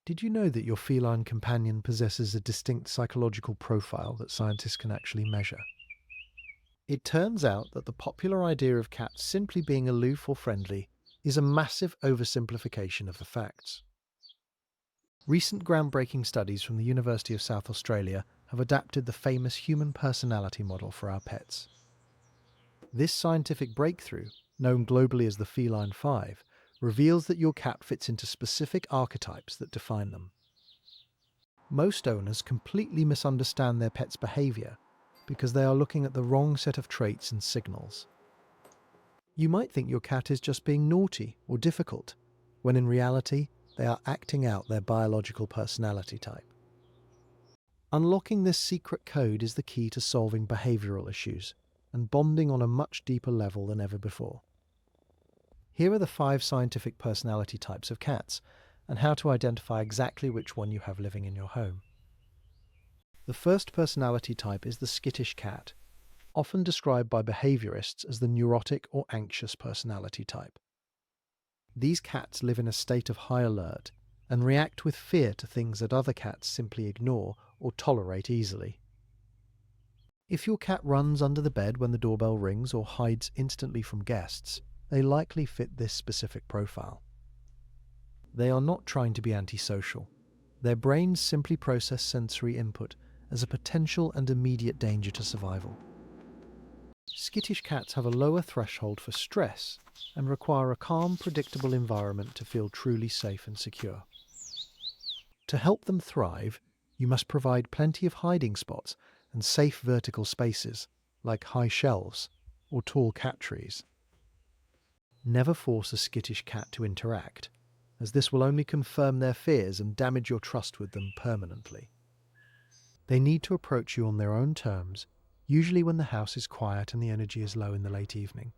Did you know that your feline companion possesses a distinct psychological profile that scientists can actually measure? It turns out that the popular idea of cats simply being aloof or friendly is a massive oversimplification of the facts. Recent groundbreaking studies from the University of South Australia have adapted the famous human personality model for our pets. This scientific breakthrough, known globally as the Feline Five, reveals that your cat fits into specific archetypes that define them. Most owners completely misunderstand their pet's behaviour because they are looking at the wrong set of traits and signals. You might think your cat is just being naughty or difficult, when in reality they are acting out their biological personality type. Unlocking this secret code is the key to solving behavioural issues and bonding on a much deeper level than ever before. Here are the 5 scientific personality types of cats, and how to identify exactly which one you have living in your home. The first personality type is the skittish cat, often described by behaviourists as the neurotic or anxious personality type. These cats live in a state of high alert and react with fear to things that other cats simply ignore or tolerate easily. If your cat runs under the bed when the doorbell rings or hides instantly from guests, they likely fit this specific profile. They are not trying to be antisocial. Their brains simply process sensory input as a potential and immediate danger to survival. Skittish cats have a lower threshold for stress and require a calm, predictable environment to feel truly safe and secure. To help them thrive, you must provide plenty of hiding spots and safe vertical spaces, like high shelves or tall cat trees. Never force a skittish cat to interact, as this will only confirm their fears and damage your trust with them permanently. They need to approach you on their own terms, usually when the house is quiet and the energy is low in the late evening.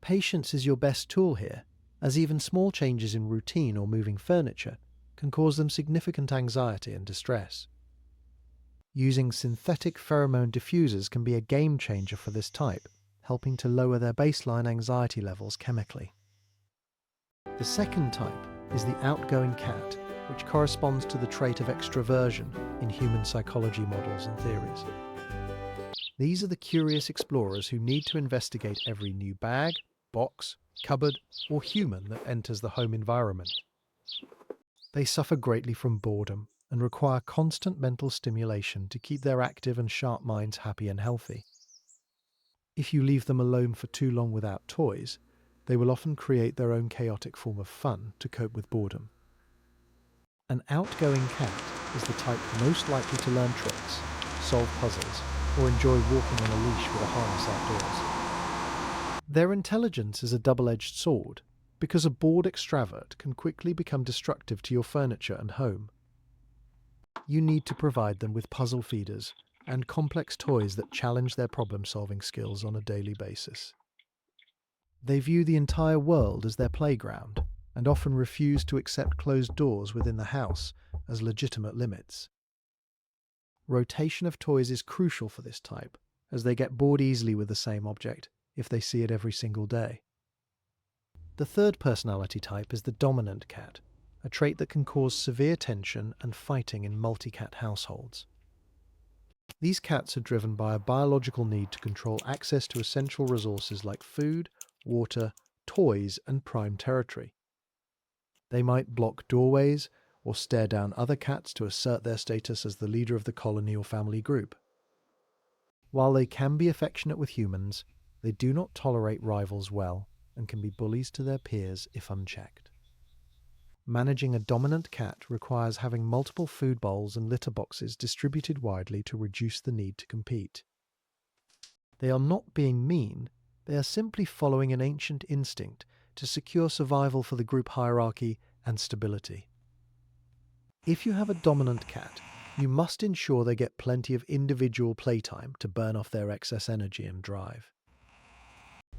Patience is your best tool here, as even small changes in routine or moving furniture can cause them significant anxiety and distress. Using synthetic pheromone diffusers can be a game changer for this type, helping to lower their baseline anxiety levels chemically. The second type is the outgoing cat, which corresponds to the trait of extroversion in human psychology models and theories. These are the curious explorers who need to investigate every new bag, box, cupboard, or human that enters the home environment. They suffer greatly from boredom and require constant mental stimulation to keep their active and sharp minds happy and healthy. If you leave them alone for too long without toys, they will often create their own chaotic form of fun to cope with boredom. An outgoing cat is the type most likely to learn tricks, solve puzzles, or enjoy walking on a leash with a harness outdoors. Their intelligence is a double-edged sword, because a bored extravert can quickly become destructive to your furniture and home. You need to provide them with puzzle feeders and complex toys that challenge their problem-solving skills on a daily basis. They view the entire world as their playground and often refuse to accept closed doors within the house as legitimate limits. Rotation of toys is crucial for this type, as they get bored easily with the same object if they see it every single day. The third personality type is the dominant cat, a trait that can cause severe tension and fighting in multi-cat households. These cats are driven by a biological need to control access to essential resources like food, water, toys, and prime territory. They might block doorways or stare down other cats to assert their status as the leader of the colony or family group. While they can be affectionate with humans, they do not tolerate rivals well and can be bullies to their peers if unchecked. Managing a dominant cat requires having multiple food bowls and litter boxes distributed widely to reduce the need to compete. They are not being mean, they are simply following an ancient instinct to secure survival for the group hierarchy and stability. If you have a dominant cat, you must ensure they get plenty of individual playtime to burn off their excess energy and drive.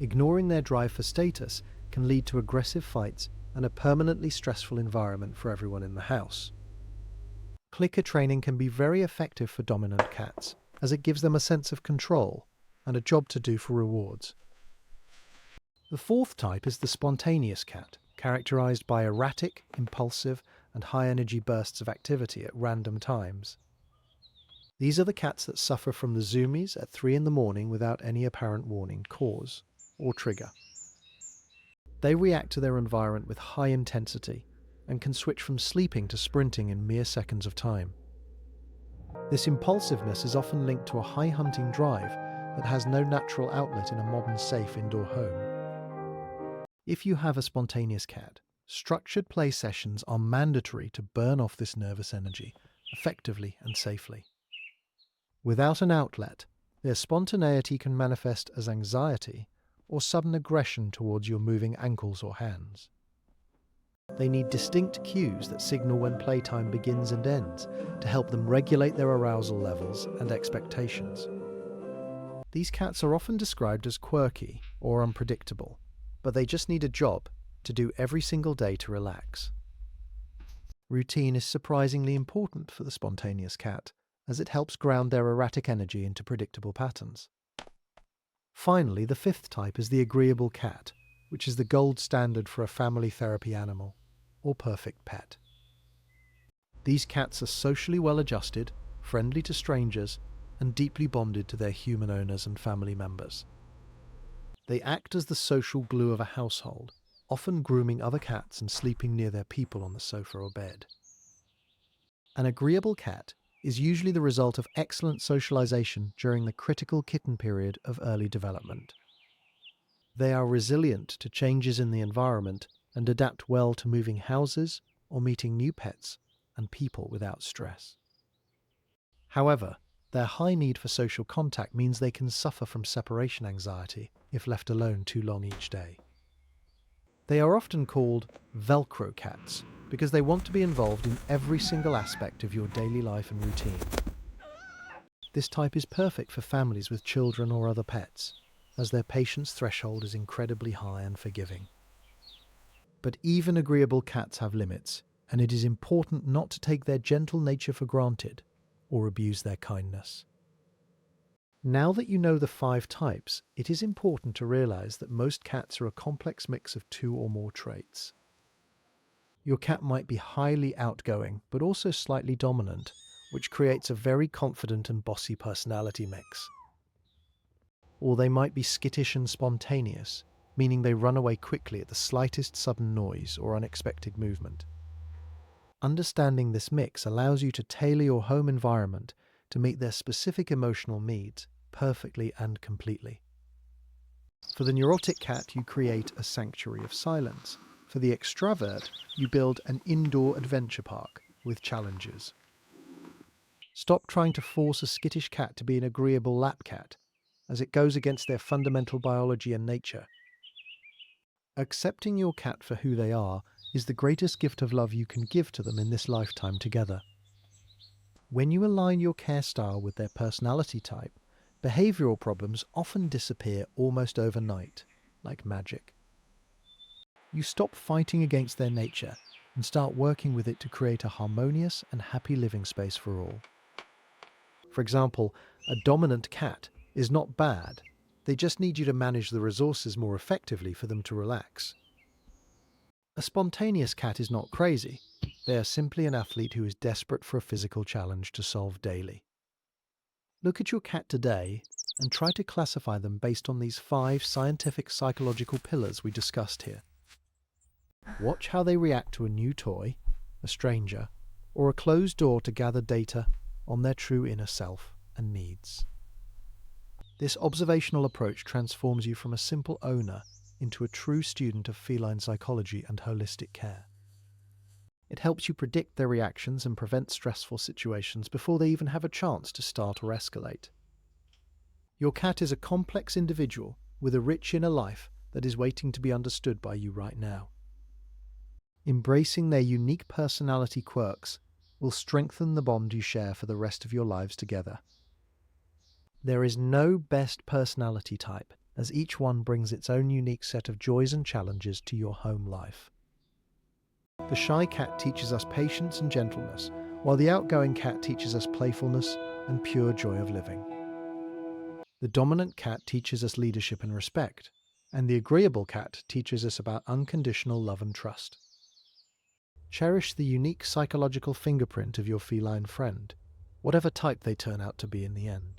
Ignoring their drive for status can lead to aggressive fights and a permanently stressful environment for everyone in the house. Clicker training can be very effective for dominant cats, as it gives them a sense of control and a job to do for rewards. The fourth type is the spontaneous cat, characterized by erratic, impulsive, and high-energy bursts of activity at random times. These are the cats that suffer from the zoomies at 3 in the morning without any apparent warning, cause, or trigger. They react to their environment with high intensity and can switch from sleeping to sprinting in mere seconds of time. This impulsiveness is often linked to a high hunting drive that has no natural outlet in a modern safe indoor home. If you have a spontaneous cat, structured play sessions are mandatory to burn off this nervous energy effectively and safely. Without an outlet, their spontaneity can manifest as anxiety or sudden aggression towards your moving ankles or hands. They need distinct cues that signal when playtime begins and ends to help them regulate their arousal levels and expectations. These cats are often described as quirky or unpredictable, but they just need a job to do every single day to relax. Routine is surprisingly important for the spontaneous cat, as it helps ground their erratic energy into predictable patterns. Finally, the fifth type is the agreeable cat, which is the gold standard for a family therapy animal, or perfect pet. These cats are socially well adjusted, friendly to strangers, and deeply bonded to their human owners and family members. They act as the social glue of a household, often grooming other cats and sleeping near their people on the sofa or bed. An agreeable cat is usually the result of excellent socialization during the critical kitten period of early development. They are resilient to changes in the environment and adapt well to moving houses or meeting new pets and people without stress. However, their high need for social contact means they can suffer from separation anxiety if left alone too long each day. They are often called Velcro cats because they want to be involved in every single aspect of your daily life and routine. This type is perfect for families with children or other pets, as their patience threshold is incredibly high and forgiving. But even agreeable cats have limits, and it is important not to take their gentle nature for granted or abuse their kindness. Now that you know the 5 types, it is important to realize that most cats are a complex mix of 2 or more traits. Your cat might be highly outgoing, but also slightly dominant, which creates a very confident and bossy personality mix. Or they might be skittish and spontaneous, meaning they run away quickly at the slightest sudden noise or unexpected movement. Understanding this mix allows you to tailor your home environment to meet their specific emotional needs perfectly and completely. For the neurotic cat, you create a sanctuary of silence. For the extravert, you build an indoor adventure park with challenges. Stop trying to force a skittish cat to be an agreeable lap cat, as it goes against their fundamental biology and nature. Accepting your cat for who they are is the greatest gift of love you can give to them in this lifetime together. When you align your care style with their personality type, behavioral problems often disappear almost overnight, like magic. You stop fighting against their nature and start working with it to create a harmonious and happy living space for all. For example, a dominant cat is not bad. They just need you to manage the resources more effectively for them to relax. A spontaneous cat is not crazy. They are simply an athlete who is desperate for a physical challenge to solve daily. Look at your cat today and try to classify them based on these 5 scientific psychological pillars we discussed here. Watch how they react to a new toy, a stranger, or a closed door to gather data on their true inner self and needs. This observational approach transforms you from a simple owner into a true student of feline psychology and holistic care. It helps you predict their reactions and prevent stressful situations before they even have a chance to start or escalate. Your cat is a complex individual with a rich inner life that is waiting to be understood by you right now. Embracing their unique personality quirks will strengthen the bond you share for the rest of your lives together. There is no best personality type, as each one brings its own unique set of joys and challenges to your home life. The shy cat teaches us patience and gentleness, while the outgoing cat teaches us playfulness and pure joy of living. The dominant cat teaches us leadership and respect, and the agreeable cat teaches us about unconditional love and trust. Cherish the unique psychological fingerprint of your feline friend, whatever type they turn out to be in the end.